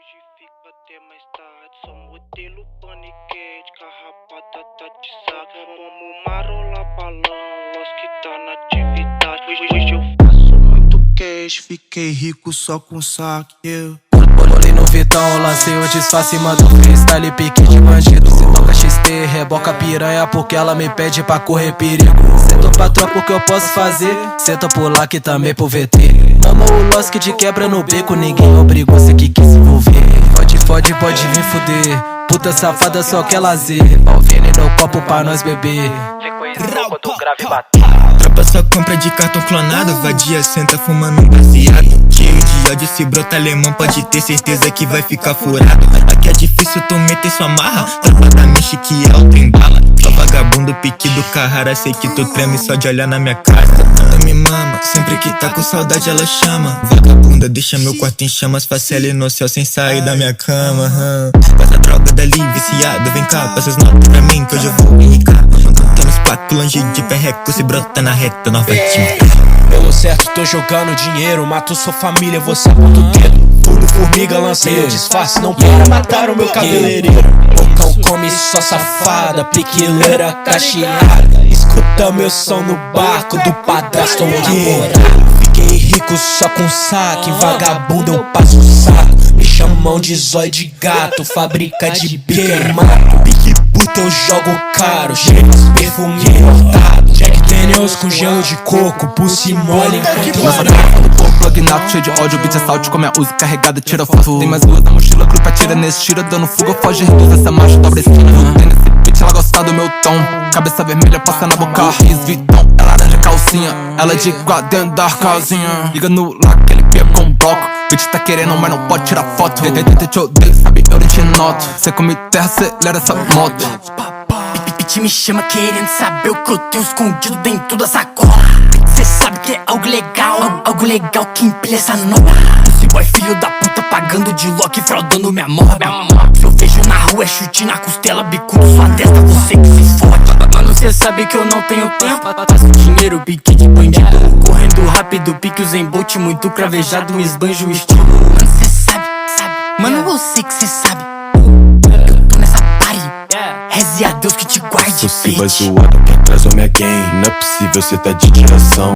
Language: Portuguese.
Hoje fica até mais tarde, só modelo paniquete, carrapada tá de saco. Como marola balão, Los que tá na atividade. Hoje eu faço muito cash, fiquei rico só com saque. Olhei no Vitão, lancei o disfarce, mando freestyle, pique de bandido. Se toca XT, reboca piranha porque ela me pede pra correr perigo. Sento pra tropa o que eu posso fazer, senta por lá que também pro VT. Amo o Los que te quebra no beco, ninguém obrigou, cê que quis se envolver. Pode vir fuder, puta safada só quer lazer. Alvine no copo pra nós beber. Reconheceu quando o grave bater. Tropa só compra de cartão clonado, vadia senta fumando um baseado. Cheio de ódio, se brota alemão pode ter certeza que vai ficar furado. Aqui é difícil tu meter sua marra, tropa da Michi que é o trem bala. Só vagabundo, pique do Carrara, sei que tu treme só de olhar na minha cara. Ela me mama, sempre que tá com saudade ela chama. Vagabunda deixa meu quarto em chamas, faço ela no céu sem sair da minha cama. Passa droga dali, viciado, vem cá, passa as notas pra mim que hoje eu vou enricar. Nos quatro longe de perreco, se brota na reta, nós vai te matar. Pelo certo tô jogando dinheiro, mato sua família, você aponta o dedo. Furo formiga, lancei o disfarce, não para matar o meu cabeleireiro. Bocão come só safada, piquileira cacheada. Escuta meu som no barco do padrasto ou namorado. Fiquei rico só com saque, vagabundo eu passo o saco. Me chamam de zóio de gato, fábrica de bico mato. Pique puta eu jogo caro, cheiro de perfume importado. Jack Daniels com gelo de coco, pulse mole enquanto Nossa garrafa do corpo, plug nato, cheio de ódio, beat assalte com minha uso carregada, tira foto. Tem mais duas na mochila, grupo atira nesse tira, dando fuga, foge, reduz essa marcha, dobra esquina. Tem nesse beat, ela gosta do meu tom, cabeça vermelha, passa na boca, Riz Vitão, é laranja calcinha, ela é de igual dentro da casinha. Liga no lá que ele pega com um bloco, bitch tá querendo, mas não pode tirar foto. DDT te odeio, sabe, eu nem te noto, cê come terra, acelera essa moto. Bitch me chama querendo saber o que eu tenho escondido dentro da sacola. Cê sabe que é algo legal que empilha essa nova. Esse boy filho da puta pagando de Loki, fraudando minha morra. Se eu vejo na rua é chute na costela, bicudo sua testa, você que se fode. Mano, cê sabe que eu não tenho tempo, faço dinheiro, pique de bandido. Correndo rápido, pique o Zen Bolt, muito cravejado, esbanjo o estilo. Mano, cê sabe, mano, você que cê sabe. Eu tô nessa party, reze a Deus que te guarde, Você vai bitch. zoar pra trás ou minha gang. Não é possível, cê tá de tiração.